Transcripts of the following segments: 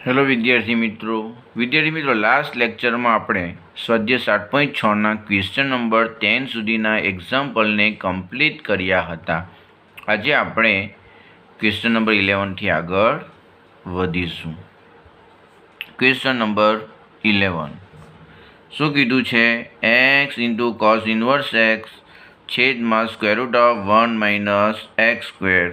Hello વિદ્યાર્થી મિત્રો last લેક્ચરમાં આપણે સ્વાધ્યાય 7.6ના ક્વેશ્ચન નંબર 10 સુધીના એક્ઝામ્પલને કમ્પ્લીટ કર્યા હતા. આજે આપણે ક્વેશ્ચન નંબર 11થી આગળ વધીશું. ક્વેશ્ચન નંબર 11 શું કીધું છે? x into cos inverse x છેદમાં square root of 1 minus x square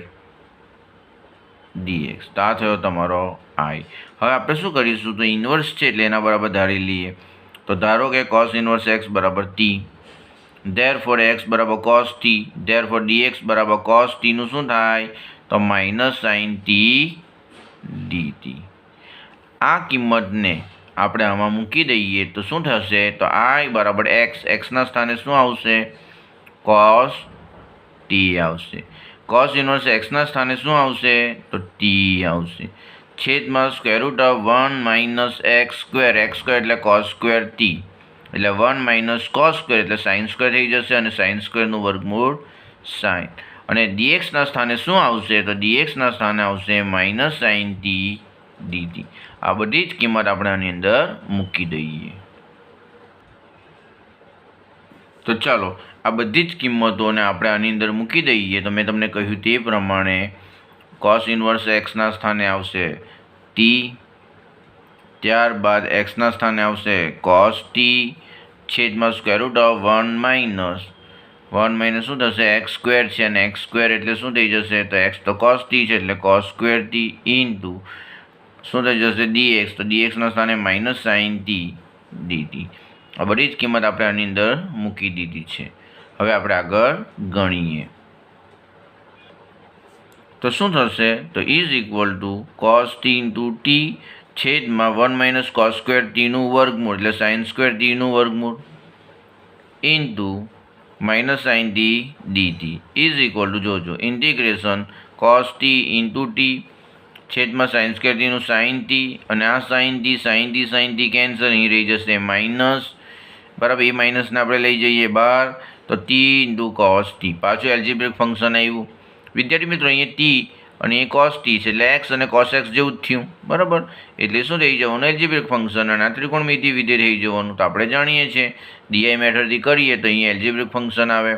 dx. તો આ થયો તમારો i. હવે આપણે શું કરીશું? તો ઇન્વર્સ છે એટલે એના બરાબર ધારી લઈએ. તો ધારો કે કોસ ઇન્વર્સ એક્સ બરાબર t, ધેરફોર એક્સ બરાબર કોસ t, ધેરફોર dx બરાબર કોસ t નું શું થાય? તો માઇનસ સાઇન t dt. આ કિંમતને આપણે આમાં મૂકી દઈએ તો શું થશે? તો i બરાબર એક્સ, એક્સના સ્થાને શું આવશે? કોસ t આવશે. કોસ ઇન્વર્સ એક્સના સ્થાને શું આવશે? તો t આવશે. છેદમાં square root of 1 minus x square, x square એટલે કોસ સ્ક્વેર t, એટલે 1 માઇનસ કોસ સ્ક્વેર એટલે સાઇન સ્ક્વેર થઈ જશે, અને સાઇન સ્ક્વેરનું વર્ગમૂળ સાઇન. અને dxના સ્થાને શું આવશે? તો dxના સ્થાને આવશે માઇનસ સાઇન t dt. આ બધી જ કિંમત આપણે આની અંદર મૂકી દઈએ. તો ચાલો આ બધી જ કિંમતોને આપણે આની અંદર મૂકી દઈએ. તો મેં તમને કહ્યું તે પ્રમાણે કોસ ઇન્વર્સ એક્સના સ્થાને આવશે t, ત્યારબાદ એક્સના સ્થાને આવશે કોસ t, છેદમાં સ્ક્વેર રૂટ ઓફ 1 માઇનસ શું થશે? એક્સ સ્ક્વેર છે, અને એક્સ સ્ક્વેર એટલે શું થઈ જશે? તો એક્સ તો કોસ t છે એટલે કોસ સ્ક્વેર t ઇન્ટુ શું થઈ જશે? dx. તો dxના સ્થાને માઇનસ સાઇન t dt. આ બધી જ કિંમત આપણે આની અંદર મૂકી દીધી છે. હવે આપણે આગળ ગણીએ તો શું થશે? તો is equal two cos t into t છેદમાં 1 માઇનસ કોસ સ્ક્વેર ટીનું વર્ગમૂળ એટલે સાઇન સ્ક્વેર ટીનું વર્ગમૂળ into minus sine t dt is equal to જોજો integration cos t into t છેદમાં સાઇન સ્ક્વેર ટીનું સાઇન ટી, અને આ સાઇન ટી કેન્સલ, અહીં રહી જશે માઇનસ. બરાબર, એ માઇનસને આપણે લઈ જઈએ બહાર તો ટી ઇન્ટુ કોસ ટી. પાછું એલ્જિબ્રિક ફંક્શન આવ્યું. વિદ્યાર્થી મિત્રો અહીંયા ટી અને એ કોસ ટી છે એટલે એક્સ અને કોસ એક્સ જેવું જ થયું. બરાબર, એટલે શું થઈ જવાનું? એલ્જિબ્રિક ફંક્શન, અને આ ત્રિકોણમિતિ વિધેય થઈ જવાનું. તો આપણે જાણીએ છીએ ડીઆઈ મેથડથી કરીએ તો અહીંયા એલ્જિબ્રિક ફંક્શન આવે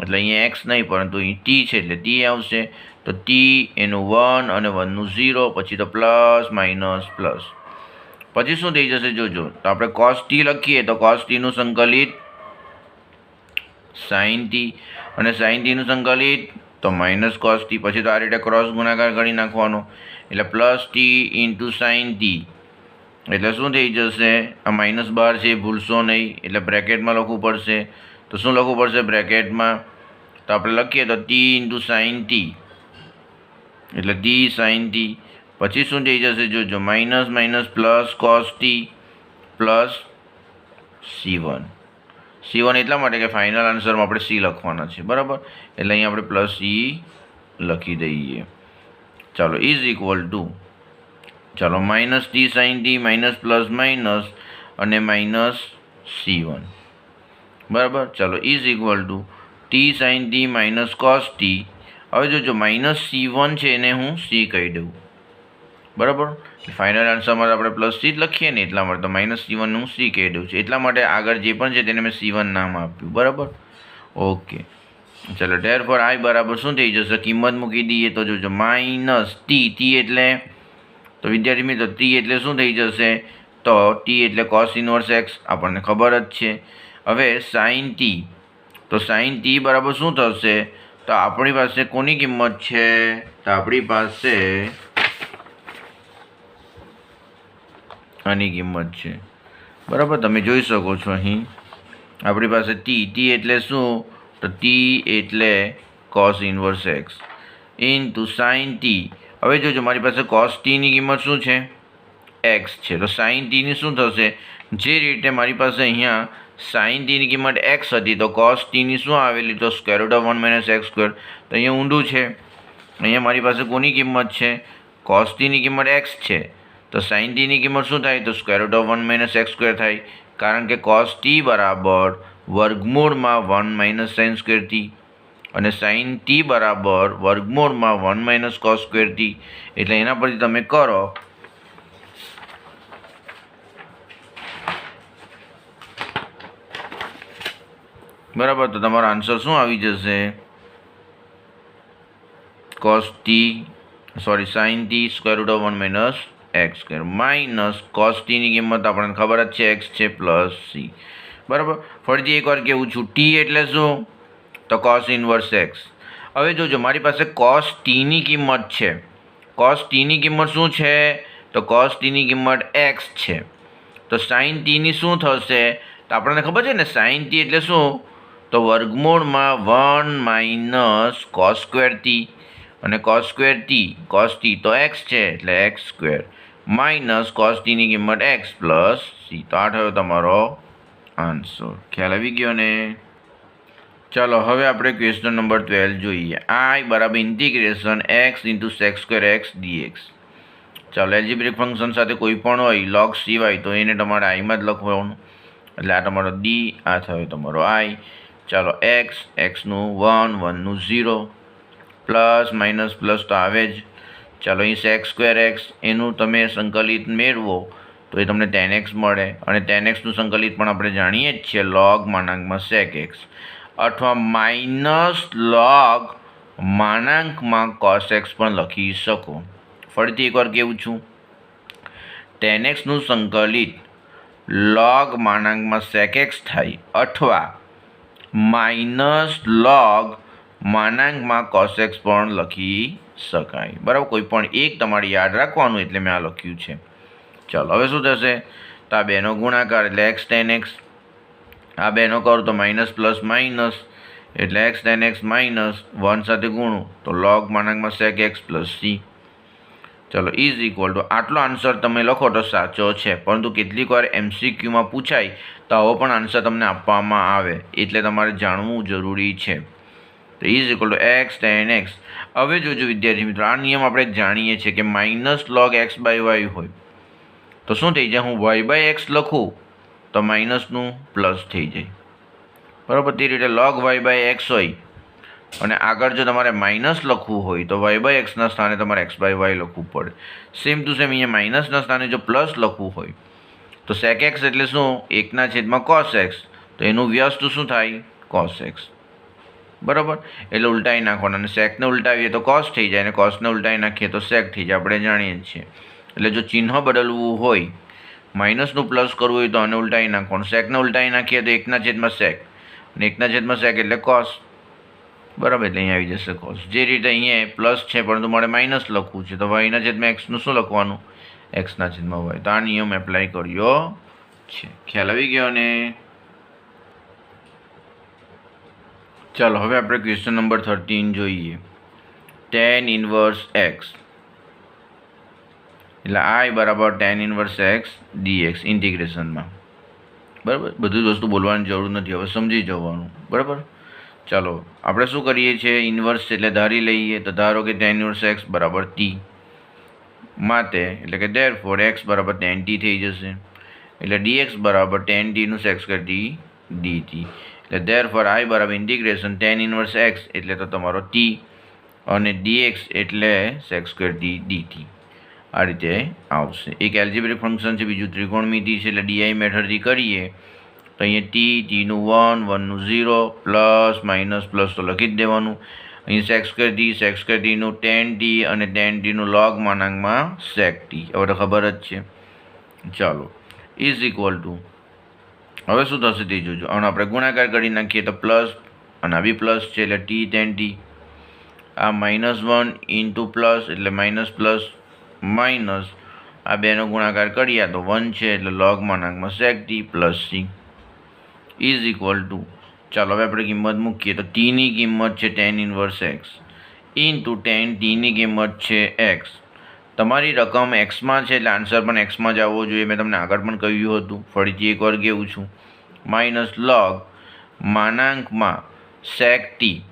એટલે અહીંયા એક્સ નહીં પરંતુ અહીં ટી છે એટલે ટી આવશે. તો ટી એનું 1 અને 1 નું 0, પછી તો પ્લસ માઇનસ પ્લસ, પછી શું થઈ જશે જોજો. તો આપણે કોસ ટી લખીએ તો કોસ ટીનું સંકલિત સાઇન ટી, અને સાઇન ટીનું સંકલિત તો માઇનસ કોસ ટી, પછી તો આ રીતે ક્રોસ ગુણાકાર કરી નાખવાનો એટલે plus T into sign T, એટલે શું થઈ જશે? આ માઇનસ બહાર છે ભૂલશો નહીં એટલે બ્રેકેટમાં લખવું પડશે. તો શું લખવું પડશે બ્રેકેટમાં? તો આપણે લખીએ તો ટી ઇન્ટુ સાઇન ટી એટલે ટી સાઇન ટી, પછી શું થઈ જશે જોજો? Minus minus plus cos T plus C1. C1 એટલા માટે કે ફાઇનલ આન્સરમાં આપણે C લખવાના છે. બરાબર, એટલે અહીંયા આપણે પ્લસ C લખી દઈએ. ચાલો ઇઝ ઇક્વલ ટુ ચાલો minus t sine t minus plus minus અને માઇનસ C1. બરાબર, ચાલો is equal to t sine t minus cos t. હવે જોજો માઇનસ C1 છે એને હું C કહી દઉં. બરાબર, ફાઇનલ આન્સરમાં આપણે પ્લસ C જ લખીએ ને એટલા માટે તો માઇનસ C1 હું C કહી દઉં છું. એટલા માટે આગળ જે પણ છે તેને મેં C1 નામ આપ્યું. બરાબર, ઓકે. ચાલો ધેરફોર i બરાબર શું થઈ જશે? કિંમત મૂકી દઈએ તો જોજો માઇનસ ટી એટલે તો વિદ્યાર્થી મિત્રો ટી એટલે શું થઈ જશે? તો ટી એટલે કોસ ઇન્વર્સ એક્સ, આપણને ખબર જ છે. હવે સાઇન ટી, તો સાઇન ટી બરાબર શું થશે? તો આપણી પાસે કોની કિંમત છે? તો આપણી પાસે આની કિંમત છે. બરાબર, તમે જોઈ શકો છો અહીં આપણી પાસે ટી એટલે શું? તો ટી એટલે cos inverse x into sign T. હવે જોજો મારી પાસે કોસ ટીની કિંમત શું છે? એક્સ છે. તો સાઇન ટીની શું થશે? જે રીતે મારી પાસે અહીંયા સાઇન ટીની કિંમત એક્સ હતી તો કોસ ટીની શું આવેલી? તો square root of 1 minus x square. તો અહીંયા ઊંધું છે. અહીંયા મારી પાસે કોની કિંમત છે? કોસ ટીની કિંમત એક્સ છે. તો સાઇન ટીની કિંમત શું થાય? તો square root of 1 minus x square થાય, કારણ કે કોસ ટી બરાબર વર્ગમૂળમાં 1 માઇનસ સાઇન સ્ક્વેર ટી, અને સાઇન ટી બરાબર વર્ગમૂળમાં 1 માઇનસ કોસ સ્ક્વેર ટી. એટલે એના પરથી તમે કરો બરાબર. તો તમારો આન્સર શું આવી જશે? cos t sin t square root of 1 minus x square minus cos t ની કિંમત આપણને ખબર જ છે એક્સ છે પ્લસ સી. બરાબર. ફરીથી એકવાર કેવું છું, ટી એટલે શું? તો cos ઇનવર્સ એક્સ. હવે જોજો, મારી પાસે cos t ની કિંમત છે. cos t ની કિંમત શું છે? તો cos t ની કિંમત એક્સ છે. તો sin t ની શું થશે? તો આપણને ખબર છે ને, sin t એટલે શું? તો વર્ગમૂળમાં 1 માઇનસ cos સ્ક્વેર ટી, અને cos square T cos t તો એક્સ છે એટલે x square minus cos t ની કિંમત એક્સ પ્લસ સી. તો આ થયો તમારો આન્સર. ખ્યાલ આવી ગયો ને? ચાલો હવે આપણે ક્વેશ્ચન નંબર 12 જોઈએ. આઈ બરાબર integration x into sec square x dx. ચાલો, એલ્જિબ્રિક ફંક્શન સાથે કોઈ પણ હોય લોગ સિવાય તો એને તમારે આઈમાં જ લખવાનું. એટલે આ તમારો ડી, આ થયો તમારો આઈ. ચાલો, એક્સનું 1, 1નું 0, પ્લસ માઇનસ પ્લસ તો આવે જ. ચાલો, અહીં સેક્સ સ્ક્વેર એક્સ એનું તમે સંકલિત મેળવો તો એ તમને 10x મળે, અને 10xનું સંકલિત પણ આપણે જાણીએ જ છીએ લોગ માનાંકમાં સેક એક્સ, અથવા માઇનસ લોગ માનાંકમાં કોસ એક્સ પણ લખી શકો. ફરીથી એકવાર કેવું છું, 10xનું સંકલિત લોગ માનાંકમાં સેક એક્સ થાય, અથવા માઇનસ લોગ માનાંકમાં કોસ એક્સ પણ લખી શકાય. બરાબર, કોઈ પણ એક તમારે યાદ રાખવાનું, એટલે મેં આ લખ્યું છે. ચાલો, હવે શું થશે? તો આ બેનો ગુણાકાર એટલે એક્સ 10x, આ બેનો કરો તો માઇનસ પ્લસ માઇનસ એટલે એક્સ 10x માઇનસ 1 સાથે ગુણું તો લોગ માનાંકમાં સેક એક્સ પ્લસ સી. ચલો, ઇઝ ઇક્વલ ટુ આટલો આન્સર તમે લખો તો સાચો છે, પરંતુ કેટલીક વાર MCQમાં પૂછાય તો આવો પણ આન્સર તમને આપવામાં આવે, એટલે તમારે જાણવું જરૂરી છે. તો is equal two x 10x. હવે જોજો વિદ્યાર્થી મિત્રો, આ નિયમ આપણે જાણીએ છીએ કે minus log x by y હોય તો શું થઈ જાય? હું વાય બાય એક્સ લખું તો માઇનસનું પ્લસ થઈ જાય. બરાબર, તે રીતે લોગ વાય બાય એક્સ હોય અને આગળ જો તમારે માઇનસ લખવું હોય તો વાય બાય એક્સના સ્થાને તમારે એક્સ બાય વાય લખવું પડે. સેમ ટુ સેમ અહીંયા માઇનસના સ્થાને જો પ્લસ લખવું હોય તો સેક એક્સ એટલે શું? 1/, કોસ એક્સ, તો એનું વ્યસ્ત શું થાય? Cos x. બરાબર, એટલે ઉલટાવી નાખવાના, અને સેકને ઉલટાવીએ તો કોસ થઈ જાય, અને કોસને ઉલટાવી નાખીએ તો સેક થઈ જાય, આપણે જાણીએ છીએ. એટલે જો ચિહ્ન બદલવું હોય, માઇનસનું પ્લસ કરવું હોય તો આને ઉલટાવી નાખવાનું, સેકને ઉલટાવી નાખીએ તો 1/, સેક, અને 1/, સેક એટલે કોસ. બરાબર, એટલે અહીંયા આવી જશે કોસ. જે રીતે અહીંયા પ્લસ છે પરંતુ મારે માઇનસ લખવું છે તો y/, એક્સનું શું લખવાનું? x/y. તો આ નિયમ એપ્લાય કર્યો છે. ખ્યાલ આવી ગયો ને? ચાલો, હવે આપણે ક્વેશ્ચન નંબર 13 જોઈએ. tan ઇનવર્સ એક્સ એટલે આઈ બરાબર tan ઇનવર્સ એક્સ dx ઇન્ટિગ્રેશનમાં. બરાબર, બધી જ વસ્તુ બોલવાની જરૂર નથી, હવે સમજી જવાનું. બરાબર, ચાલો આપણે શું કરીએ છીએ? ઇન્વર્સ એટલે ધારી લઈએ. તો ધારો કે tan ઇનવર્સ એક્સ બરાબર ટી, માટે એટલે કે therefore એક્સ બરાબર tan t થઈ જશે, એટલે dx બરાબર tan t નું સેક સ્ક્વેર t dt. એટલે therefore આઈ બરાબર ઇન્ટિગ્રેશન tan ઇનવર્સ એક્સ એટલે તો તમારો t, અને dx એટલે સેક સ્ક્વેર t dt. આ રીતે આવશે. એક એલ્જિબ્રિક ફંક્શન છે, બીજું ત્રિકોણમિતિ છે, એટલે ડીઆઈ મેથડથી કરીએ તો અહીંયા ટીનું 1, 1નું 0, પ્લસ માઇનસ પ્લસ તો લખી જ દેવાનું. અહીં સેક સ્ક્વેર ટીનું tan t, અને tan tનું લોગ માનાંકમાં સેક ટી, હવે તો ખબર જ છે. ચાલો, ઇઝ ઇક્વલ ટુ હવે શું થશે તે જોજો. અને આપણે ગુણાકાર કરી નાખીએ તો પ્લસ, અને આ બી પ્લસ છે એટલે ટી tan t, આ -1 ઇન્ટુ પ્લસ એટલે માઇનસ પ્લસ માઇનસ, આ બેનો ગુણાકાર કરીએ તો 1 છે એટલે લોગ માનાંકમાં sec t plus C is equal to, ચાલો હવે આપણે કિંમત મૂકીએ તો ટીની કિંમત છે tan inverse x into tan ટીની કિંમત છે એક્સ. તમારી રકમ એક્સમાં છે એટલે આન્સર પણ એક્સમાં જ આવવો જોઈએ. મેં તમને આગળ પણ કહ્યું હતું, ફરીથી એકવાર કહેવું છું, માઇનસ લોગ માનાંકમાં સેક ટી.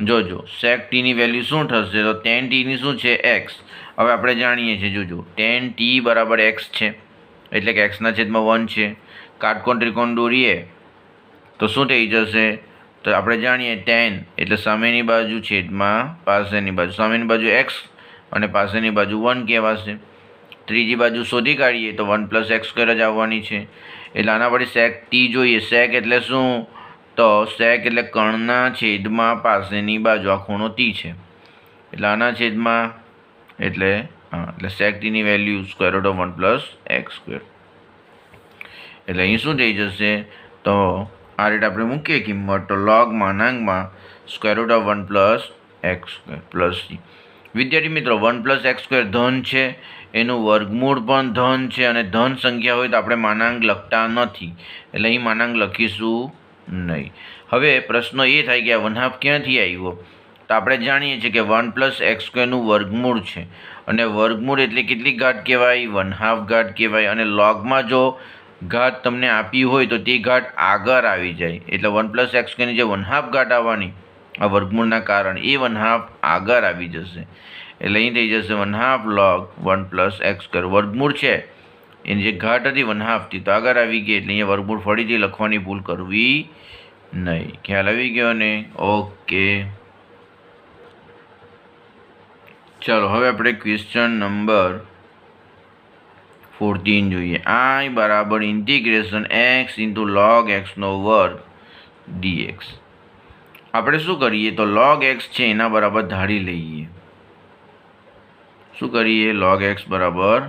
જોજો, સેક ટીની વેલ્યુ શું થશે? તો tan ટીની શું છે? એક્સ. હવે આપણે જાણીએ છીએ, જોજો tan t બરાબર એક્સ છે એટલે કે x/1 છે. કાટકોણ ત્રિકોણ દોરીએ તો શું થઈ જશે? તો આપણે જાણીએ tan એટલે સામેની બાજુ છેદમાં પાસેની બાજુ, સામેની બાજુ x અને પાસેની બાજુ 1 કહેવાશે. ત્રીજી બાજુ શોધી કાઢીએ તો 1 + x² જ આવવાની છે. એટલે આના પછી સેક ટી જોઈએ. સેક એટલે શું? તો સેક એટલે કર્ણના છેદમાં પાસેની બાજુ, આ ખૂણો ટી છે એટલે આના છેદમાં એટલે એટલે સેક ટીની વેલ્યુ √1 + x². એટલે અહીં શું થઈ જશે? તો આ રીતે આપણે મૂકીએ કિંમત, તો log માનાંકમાં √1 + x² + c. વિદ્યાર્થી મિત્રો, 1 + x² ધન છે, એનું વર્ગમૂળ પણ ધન છે, અને ધન સંખ્યા હોય તો આપણે માનાંક લખતા નથી, એટલે અહીં માનાંક લખીશું નહીં. હવે પ્રશ્ન એ થાય કે આ 1/2 ક્યાંથી આવ્યો? તો આપણે જાણીએ છીએ કે 1 + x² નું વર્ગમૂળ છે, અને વર્ગમૂળ એટલે કેટલી ઘાત કહેવાય? 1/2 ઘાત કહેવાય. અને લોગમાં જો ઘાત તમને આપી હોય તો તે ઘાત આગળ આવી જાય, એટલે 1 + x² ની જે 1/2 ઘાત આવવાની આ વર્ગમૂળના કારણે એ 1/2 આગળ આવી જશે, એટલે અહીં થઈ જશે 1/2 log 1 + x². વર્ગમૂળ છે એની જે ઘાત હતી 1/2 થી તો આગળ આવી ગઈ, એટલે અહીંયા વર્ગમૂળ ફરીથી લખવાની ભૂલ કરવી નહીં. ખ્યાલ આવી ગયો ને? ઓકે, ચાલો હવે આપણે ક્વેશ્ચન નંબર 14 જોઈએ. I બરાબર integration x × log x² dx. આપણે શું કરીએ? તો log x છે એના બરાબર ધારી લઈએ. શું કરીએ? log x બરાબર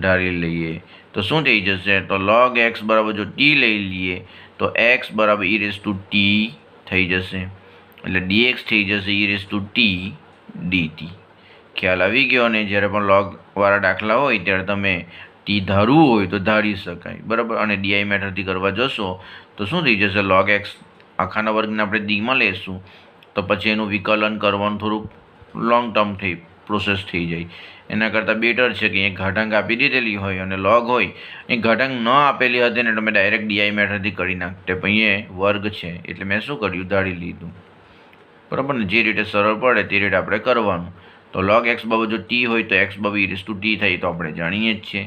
ધારી લઈએ તો શું થઈ જશે? તો log x બરાબર જો t લઈ લઈએ તો x બરાબર e⁻t થઈ જશે, એટલે dx થઈ જશે e⁻t dt. ખ્યાલ આવી ગયો ને? જ્યારે પણ log વાળા દાખલા હોય ત્યારે તમે t ધારવું હોય તો ધારી શકાય, બરાબર. અને di મેથડથી કરવા જશો તો શું થઈ જશે? log x આખાના વર્ગને આપણે દીમાં લેશું તો પછી એનું વિકલન કરવાનું થોડુંક લોંગ ટર્મ પ્રોસેસ થઈ જાય. એના કરતાં બેટર છે કે અહીંયા ઘાતાંક આપી દીધેલી હોય અને લોગ હોય, એ ઘાતાંક ન આપેલી હતી ને તમે ડાયરેક્ટ di મેથડથી કરી નાખતે, પણ અહીંયા વર્ગ છે એટલે મેં શું કર્યું? ધારી લીધું, બરાબર ને? જે રીતે સરળ પડે તે રીતે આપણે કરવાનું. તો log x બાબત જો t હોય તો x બાબત e⁻t થાય તો આપણે જાણીએ જ છીએ,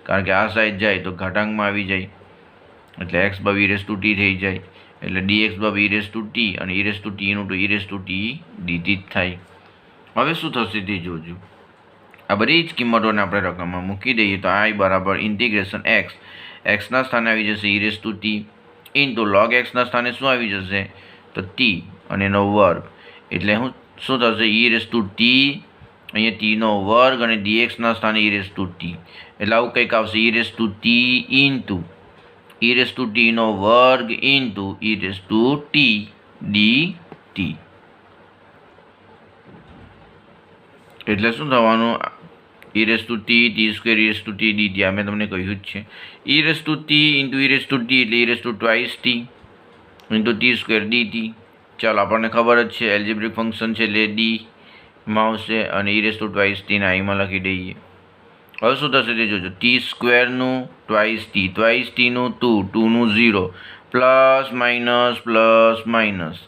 કારણ કે આ સાઈડ જાય તો ઘાતાંકમાં આવી જાય, એટલે x બાબત e⁻t થઈ જાય, એટલે dx બાબત e⁻t અને e⁻t નું તો e⁻t dt જ થાય. હવે શું થશે તે જોજો. આ બધી જ કિંમતોને આપણે રકમમાં મૂકી દઈએ તો I બરાબર ઇન્ટિગ્રેશન x, xના સ્થાને આવી જશે e⁻t × log xના સ્થાને શું આવી જશે? તો t અને એનો વર્ગ, એટલે શું થશે? e⁻t, અહીંયા t નો વર્ગ અને dxના સ્થાને e⁻t, એટલે આવું કંઈક આવશે e⁻t નો વર્ગ × e⁻t dt. એટલે શું થવાનું? e⁻t t² e⁻t dt. આ મેં તમને કહ્યું જ છે. e⁻t × e⁻t એટલે e⁻t × t² ચાલો આપણને ખબર જ છે, એલ્જિબ્રિક ફંક્શન છે એટલે d માં આવશે, અને e⁻t ને i માં લખી દઈએ. હવે શું થશે તે જોજો. t² નું t નું 2 નું 0 plus minus plus minus,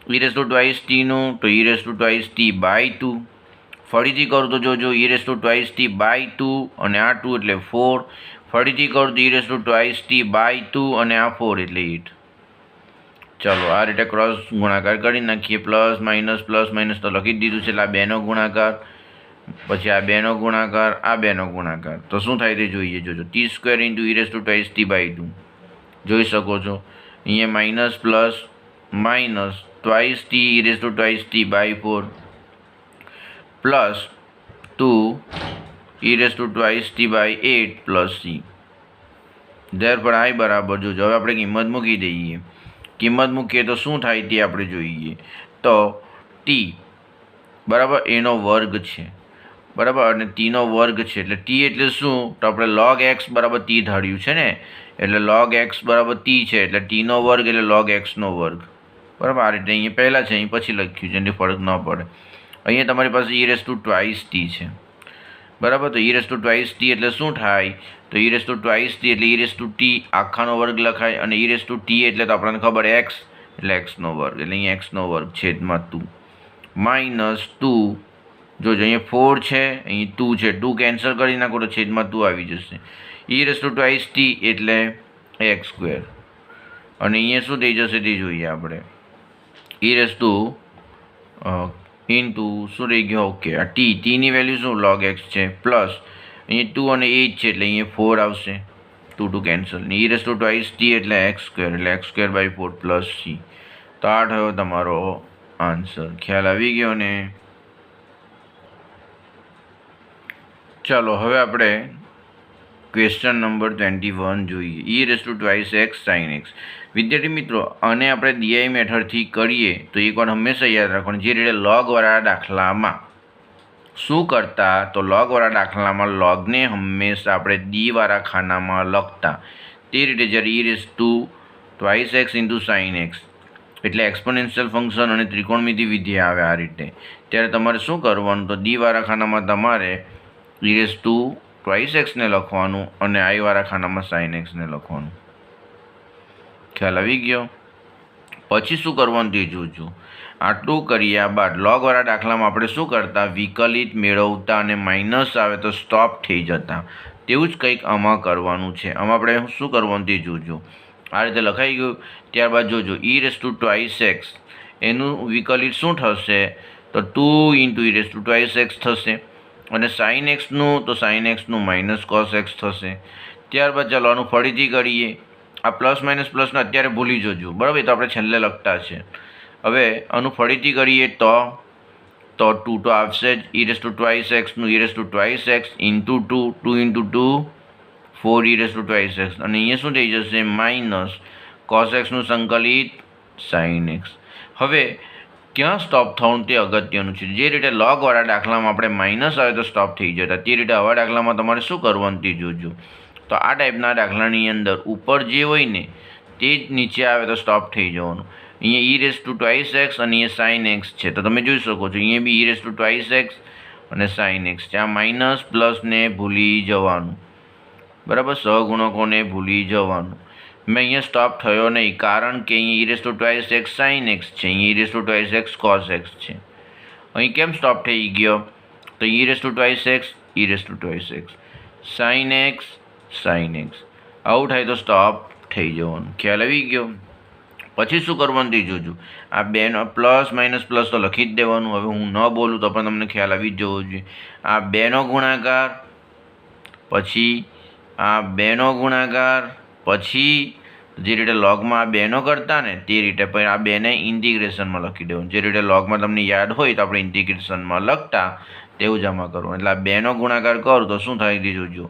e⁻t નું તો e⁻t/2. ફરીથી કરું તો જોજો e⁻t/2 અને આ 2 એટલે 4. ફરીથી કરું તો e⁻t/2 અને આ 4 એટલે 8. ચાલો આ રીતે ક્રોસ ગુણાકાર કરી નાખીએ. પ્લસ માઇનસ તો લખી જ દીધું છે, એટલે આ 2નો ગુણાકાર, પછી આ 2નો ગુણાકાર, આ 2નો ગુણાકાર, તો શું થાય તે જોઈએ જોજો. t² × e⁻t/2 જોઈ શકો છો. અહીંયા minus plus minus t e⁻t/4 plus 2 e⁻t/8 plus c. Therefore I બરાબર જોજો. હવે આપણે કિંમત મૂકી દઈએ. કિંમત મૂકીએ તો શું થાય તે આપણે જોઈએ. તો t બરાબર એનો વર્ગ છે, બરાબર, અને t નો વર્ગ છે, એટલે t એટલે શું? તો આપણે log x બરાબર t ધાર્યું છે ને, એટલે log x બરાબર t છે, એટલે t નો વર્ગ એટલે log x નો વર્ગ, બરાબર. આ રીતે અહીંયા પહેલાં છે, અહીં પછી લખ્યું છે, એનાથી ફરક ન પડે. અહીંયા તમારી પાસે e⁻t છે, બરાબર. તો e⁻t એટલે શું થાય? તો e⁻t એટલે e⁻t આખાનો વર્ગ લખાય, અને e⁻t એટલે તો આપણને ખબર x એટલે x નો વર્ગ, એટલે અહીંયા x નો વર્ગ છેદમાં 2 માઇનસ 2. જોજો અહીંયા 4 છે, અહીં 2 છે, 2 કેન્સલ કરી નાખો તો છેદમાં 2 આવી જશે. e⁻t એટલે x², અને અહીંયા શું થઈ જશે તે જોઈએ આપણે. શું રહી ગયો? ઓકે, આ t ની વેલ્યુ શું? log x છે, પ્લસ અહીંયા 2 અને 8 છે એટલે અહીંયા 4 આવશે. ટુ ટુ કેન્સલ ને e raise to twice t એટલે એક્સ સ્ક્વેર એટલે x square by 4 plus C. તો આ થયો તમારો આન્સર. ખ્યાલ આવી ગયો ને? ચાલો હવે આપણે ક્વેશ્ચન નંબર 21 જોઈએ. ઈ raise to twice x sine x. વિદ્યાર્થી મિત્રો, આને આપણે ડીઆઈ મેથડથી કરીએ તો એક વાર હંમેશા યાદ રાખવાનું, જે રીતે લોગવાળા દાખલામાં શું કરતા, તો લોગવાળા દાખલામાં લોગને હંમેશા આપણે ડીવાળા ખાનામાં લખતા. તે રીતે જ્યારે ઈ raise to twice x into sine x એટલે એક્સપોનેન્શિયલ ફંક્શન અને ત્રિકોણમિતિ વિધેય આવે આ રીતે, ત્યારે તમારે શું કરવાનું, તો ડીવાળા ખાનામાં તમારે ઈ રેસ ટુ ટ્વાઇસ એક્સને લખવાનું અને આઈવાળા ખાનામાં સાઇન એક્સને લખવાનું. ખ્યાલ આવી ગયો? પછી શું કરવાનું તે જોજો. આટલું કર્યા બાદ લોગવાળા દાખલામાં આપણે શું કરતા, વિકલિત મેળવતા અને માઇનસ આવે તો સ્ટોપ થઈ જતા. તેવું જ કંઈક આમાં કરવાનું છે. આમાં આપણે શું કરવાનું તે જોજો. આ રીતે લખાઈ ગયું. ત્યારબાદ જોજો ઈ રેસ ટુ ટ્વાઇસ એક્સ એનું વિકલિત શું થશે, તો 2 into E raise to twice x થશે. અને સાઇન એક્સનું, તો સાઇન એક્સનું માઇનસ કોસ એક્સ થશે. ત્યારબાદ ચાલો આનું ફરીથી કરીએ. આ પ્લસ માઇનસ પ્લસનું અત્યારે ભૂલી જજો, બરાબર? એ તો આપણે છેલ્લે લખતા છે. હવે આનું ફરીથી કરીએ તો 2 તો આવશે જ. ઈ રેસ ટુ ટ્વાઇસ એક્સનું e raise to twice x into 2, 2 into 2 4 e raise to twice x. અને અહીંયા શું થઈ જશે, માઇનસ કોસ એક્સનું સંકલિત સાઇન એક્સ. હવે ક્યાં સ્ટોપ થવાનું તે અગત્યનું છે. જે રીતે લોગવાળા દાખલામાં આપણે માઇનસ આવે તો સ્ટોપ થઈ જતા, તે રીતે આવા દાખલામાં તમારે શું કરવાનું તે જોજો. તો આ ટાઈપના દાખલાની અંદર ઉપર જે હોય ને તે જ નીચે આવે તો સ્ટોપ થઈ જવાનું. અહીંયા ઈ રેસ ટુ ટ્વાઇસ એક્સ અને અહીંયા સાઇન એક્સ છે, તો તમે જોઈ શકો છો અહીંયા B e raise to twice x અને સાઇન એક્સ છે. આ માઇનસ પ્લસને ભૂલી જવાનું, બરાબર? સહગુણકોને ભૂલી જવાનું. મેં અહીંયા સ્ટોપ થયો નહીં, કારણ કે અહીંયા ઈ raise to twice x sine x છે, અહીંયા ઈ raise to twice x cos x છે. અહીં કેમ સ્ટોપ થઈ ગયો, તો ઈ raise to twice x E raise to twice x sine x sine x, આવું થાય તો સ્ટોપ થઈ જવાનું. ખ્યાલ આવી ગયો? પછી શું કરવાનું તે જોજો. આ બેનો પ્લસ માઇનસ પ્લસ તો લખી જ દેવાનું. હવે હું ન બોલું તો પણ તમને ખ્યાલ આવી જ જવો જોઈએ. આ બેનો ગુણાકાર, પછી આ બેનો ગુણાકાર, પછી જે રીતે લોગમાં આ બેનો કરતા ને તે રીતે પણ આ બેને ઇન્ટિગ્રેશનમાં લખી દેવાનું. જે રીતે લોગમાં તમને યાદ હોય તો આપણે ઇન્ટિગ્રેશનમાં લખતા, તેવું જ આમાં કરવું. એટલે આ બેનો ગુણાકાર કરું તો શું થાય તે જોજો.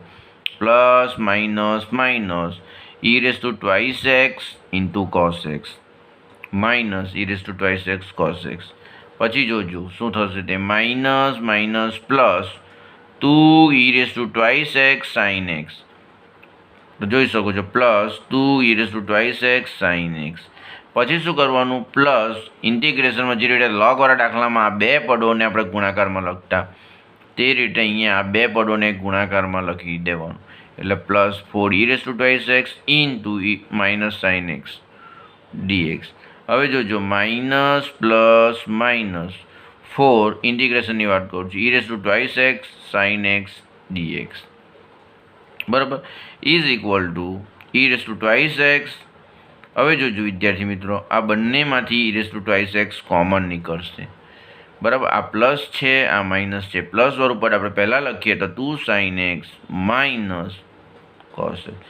Plus minus minus E raise to twice x into cos x minus E raise to twice x cos x. પછી જોજો શું થશે તે, minus minus plus 2 E raise to twice x sine x. તો જોઈ શકો છો plus 2 E raise to twice x sine x. પછી શું કરવાનું, પ્લસ ઇન્ટિગ્રેશનમાં જે રીતે લોગવાળા દાખલામાં આ બે પદોને આપણે ગુણાકારમાં લખતા, તે રીતે અહીંયા આ બે પદોને ગુણાકારમાં લખી દેવાનું. એટલે plus 4 e raise to twice x into minus sine x dx. હવે જોજો માઇનસ પ્લસ માઇનસ 4 ઇન્ટિગ્રેશનની વાત કરું છું, e raise to twice x sine x dx, બરાબર, is equal to e raise to twice x. હવે જોજો વિદ્યાર્થી મિત્રો, આ બંનેમાંથી e raise to twice x common નીકળશે, બરાબર? આ પ્લસ છે, આ માઇનસ છે. પ્લસ વાળું પદ આપણે પહેલાં લખીએ તો 2 sine x minus cos x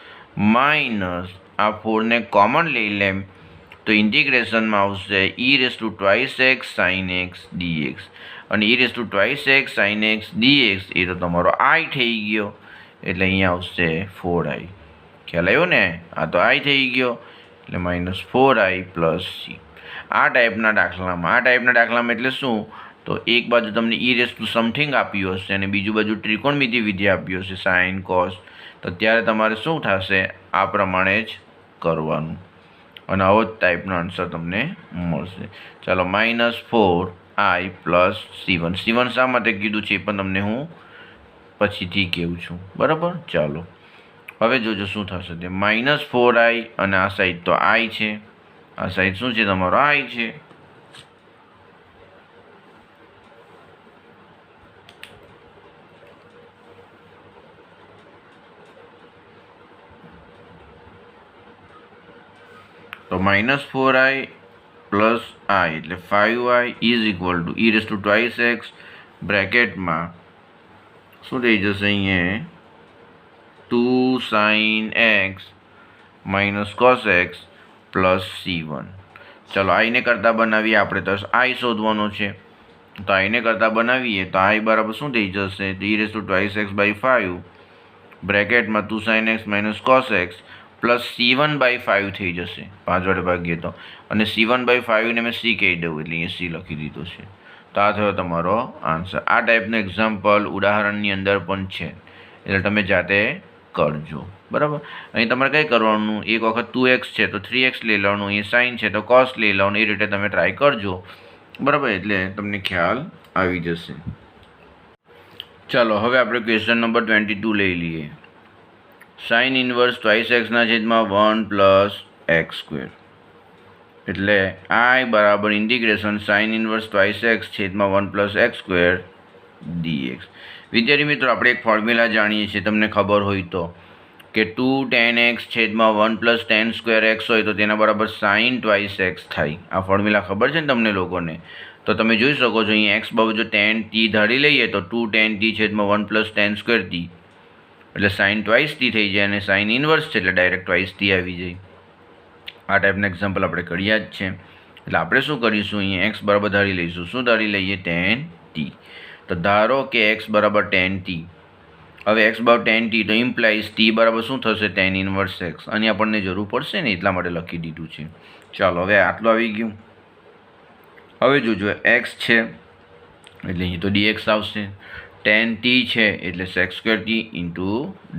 minus આ 4ને કોમન લઈ લેમ તો ઇન્ટિગ્રેશનમાં આવશે e raise to twice x sine x dx. અને e raise to twice x sine x dx એ તો તમારો આઈ થઈ ગયો, એટલે અહીંયા આવશે 4i. ખ્યાલ આવ્યો ને? આ તો આઈ થઈ ગયો એટલે માઇનસ 4i પ્લસ સી. આ ટાઈપના દાખલામાં એટલે શું, તો એક બાજુ તમને ઈ રેસ ટુ સમથિંગ આપ્યું હશે અને બીજું બાજુ ત્રિકોણમિતિ વિધેય આપ્યું હશે સાઇન કોસ, તો ત્યારે તમારે શું થશે, આ પ્રમાણે જ કરવાનું અને આવો જ ટાઈપનો આન્સર તમને મળશે. ચાલો -4i પ્લસ C1. C1 શા માટે કીધું છે એ પણ તમને હું પછીથી કહું છું, બરાબર? ચાલો હવે જોજો શું થશે તે, -4i અને આ સાઈડ તો i છે, આ સાઈડ શું છે તમારો i છે. તો -4i પ્લસ i એટલે 5i is equal to e raise to twice x બ્રેકેટમાં શું થઈ જશે, અહીંયા 2 sin x minus cos x plus C1. ચલો આઈને કરતાં બનાવીએ, આપણે તો આઈ શોધવાનો છે, તો આઈને કરતાં બનાવીએ તો આઈ બરાબર શું થઈ જશે, e2x/5 બ્રેકેટમાં 2 sin x minus cos x plus C1/5 થઈ જશે, 5 વડે ભાગીએ તો, અને C1/5 ને મેં C કહી દઉં એટલે અહીંયા C લખી દીધો છે. તો આ થયો તમારો આન્સર. આ ટાઈપનું એક્ઝામ્પલ ઉદાહરણની અંદર પણ છે, એટલે તમે જાતે કરજો. બરાબર. અહીં તમારે કંઈ કરવાનું, એક વખત 2x છે તો 3x લઈ લેવાનું, અહીં સાઇન છે તો કોસ લઈ લેવાનું, એ રીતે તમે ટ્રાય કરજો. બરાબર, એટલે તમને ખ્યાલ આવી જશે. ચાલો હવે આપણે ક્વેશ્ચન નંબર 22 લઈ લઈએ. સાઇન ઇન્વર્સ ટ્વાઇસ એક્સના છેદમાં 1 પ્લસ એક્સ સ્ક્વેર, એટલે આઈ બરાબર integration sine inverse twice x છેદમાં 1 પ્લસ એક્સ સ્ક્વેર dx. વિદ્યાર્થી મિત્રો, આપણે એક ફોર્મ્યુલા જાણીએ છીએ, તમને ખબર હોય તો, કે 2 tan x છેદમાં 1 પ્લસ tan સ્ક્વેર એક્સ હોય તો તેના બરાબર સાઇન ટ્વાઇસ એક્સ થાય. આ ફોર્મ્યુલા ખબર છે ને તમને લોકોને? તો તમે જોઈ શકો છો અહીંયા એક્સ બરાબર જો tan t ધારી લઈએ તો 2 tan t છેદમાં 1 પ્લસ tan સ્ક્વેર t, એટલે સાઇન ટ્વાઇસ t થઈ જાય, અને સાઇન ઇન્વર્સ છે એટલે ડાયરેક્ટ ટ્વાઇસ t આવી જાય. આ ટાઈપના એક્ઝામ્પલ આપણે કર્યા જ છે. એટલે આપણે શું કરીશું, અહીંયા એક્સ બરાબર ધારી લઈશું. શું ધારી લઈએ? tan t. તો ધારો કે એક્સ બરાબર tan t. હવે એક્સ બરાબર tan t તો ઇમ્પ્લાઇઝ t બરાબર શું થશે? tan inverse x. અને આપણને જરૂર પડશે ને એટલા માટે લખી દીધું છે. ચાલો હવે આટલું આવી ગયું. હવે જોજો એક્સ છે એટલે અહીં તો dx આવશે, tan t છે એટલે sec square t into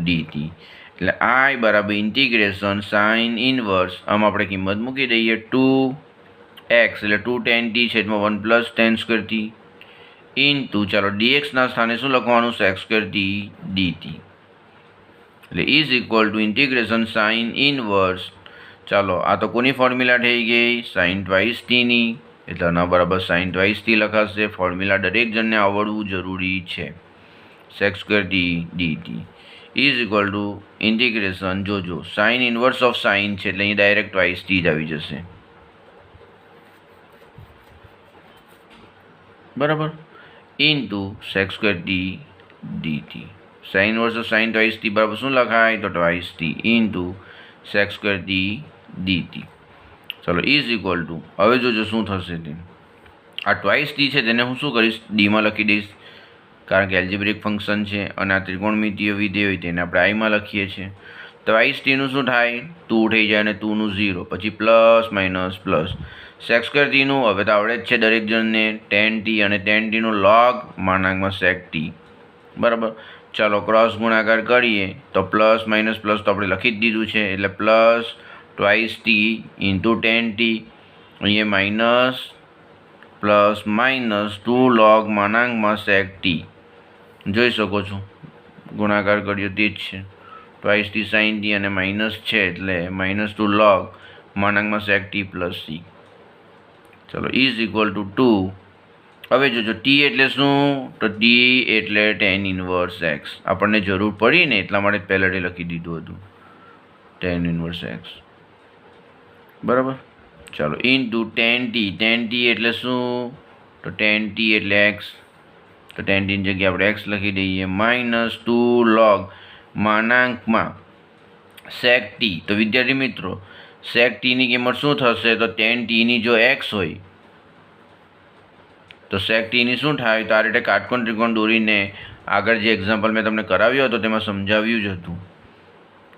dt, એટલે આઈ બરાબર ઇન્ટિગ્રેશન સાઇન ઇન્વર્સ, આમ આપણે કિંમત મૂકી દઈએ 2x એટલે 2 tan t છેદમાં 1 plus tan square t into, ચાલો dxના સ્થાને શું લખવાનું? sec સ્ક્વેર t dt, એટલે is equal two integration sine inverse, ચાલો આ તો કોની ફોર્મ્યુલા થઈ ગઈ? સાઇન ટ્વાઇસ ટીની, એટલે આના બરાબર સાઇન ટ્વાઇસ ટી લખાશે. ફોર્મ્યુલા દરેક જણને આવડવું જરૂરી છે. sec square t dt is equal two integration, જોજો સાઇન ઇન્વર્સ ઓફ સાઇન છે એટલે અહીં ડાયરેક્ટ ટ્વાઇસ ટી જ આવી જશે. બરાબર, into sec square t dt. Sine inverse of sine twice T બરાબર શું લખાય? તો twice T into sec square t dt. ચલો ઇઝ ઇક્વલ ટુ, હવે જોજો શું થશે તે. આ ટ્વાઇસ ટી છે તેને હું શું કરીશ? ડીમાં લખી દઈશ, કારણ કે એલ્જિબ્રિક ફંક્શન છે, અને આ ત્રિકોણમિતીય વિધેય હોય તેને આપણે આઈમાં લખીએ છીએ. ટ્વાઇસ ટીનું શું થાય? 2 થઈ જાય, અને 2નું 0, પછી plus minus plus. sec square ટીનું હવે તો આવડે જ છે દરેક જણને, tan t, અને tan ટીનું log માનાંકમાં sec t. બરાબર, ચાલો ક્રોસ ગુણાકાર કરીએ તો પ્લસ માઇનસ પ્લસ તો આપણે લખી જ દીધું છે, એટલે plus twice T into tan t, અહીંયા minus plus minus 2 log માનાંકમાં sec t. જોઈ શકો છો ગુણાકાર કર્યો તે જ છે, ટ્વાઇસ ટી સાઇન ટી અને માઇનસ છે એટલે minus 2 log માનાંકમાં sec t plus c. ચલો ઇઝ ઇક્વલ ટુ 2. હવે જોજો ટી એટલે શું? તો ટી એટલે tan ઇન્વર્સ એક્સ. આપણને જરૂર પડી ને એટલા માટે પહેલાંથી લખી દીધું હતું tan ઇન્વર્સ એક્સ. બરાબર, ચાલો into tan t. tan t એટલે શું? તો tan t એટલે એક્સ, તો tan t ની જગ્યાએ આપણે એક્સ લખી દઈએ, માઇનસ 2 log માનાંકમાં sec t. તો વિદ્યાર્થી મિત્રો, sec t ની કિંમત શું થશે? તો tan t ની જો એક્સ હોય તો sec t ની શું થાય? તો આ રીતે કાટકોણ ત્રિકોણ દોરીને આગળ જે એક્ઝામ્પલ મેં તમને કરાવ્યો હતો તેમાં સમજાવ્યું જ હતું.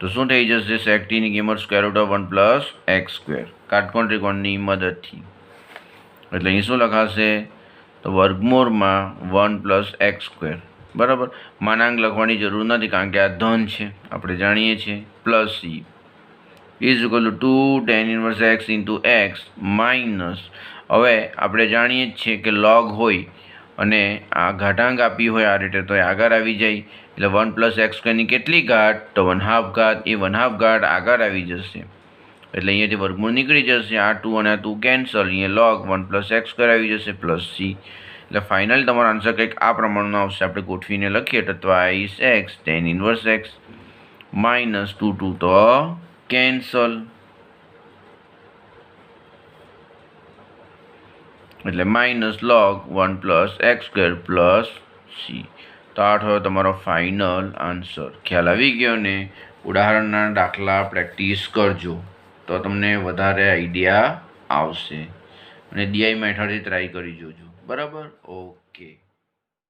તો શું થઈ જશે? sec t ની કિંમત square root of 1 plus x square, કાટકોણ ત્રિકોણની મદદથી. એટલે અહીં શું લખાશે? તો વર્ગમૂળમાં 1 પ્લસ એક્સ સ્ક્વેર. બરાબર, માનાંક લખવાની જરૂર નથી કારણ કે આ ધન છે, આપણે જાણીએ છીએ, plus c is equal two 2 tan inverse x into x minus, હવે આપણે જાણીએ જ છીએ કે log હોય અને આ ઘાતાંક આપી હોય આ રીતે તો એ આગળ આવી જાય, એટલે 1 પ્લસ એક્સ સ્ક્વેરની કેટલી ઘાત? તો 1/2 ઘાત. એ 1/2 ઘાત આગળ આવી જશે એટલે અહીંયાથી વર્ગમૂળ નીકળી જશે, આ 2 અને આ 2 કેન્સલ, અહીંયા log 1 પ્લસ એક્સ સ્ક્વેર આવી જશે પ્લસ c. એટલે ફાઇનલ તમારો આન્સર કંઈક આ પ્રમાણનો આવશે. આપણે ગોઠવીને લખીએ તો twice x tan inverse x minus 2 તો કેન્સલ, એટલે minus log 1 plus x square plus c. તો આ થયો તમારો ફાઇનલ આન્સર. ખ્યાલ આવી ગયો ને? ઉદાહરણના દાખલા પ્રેક્ટિસ કરજો તો તમને વધારે આઈડિયા આવશે અને DI મેથડથી ટ્રાય કરી જોજો. બરાબર? ઓકે.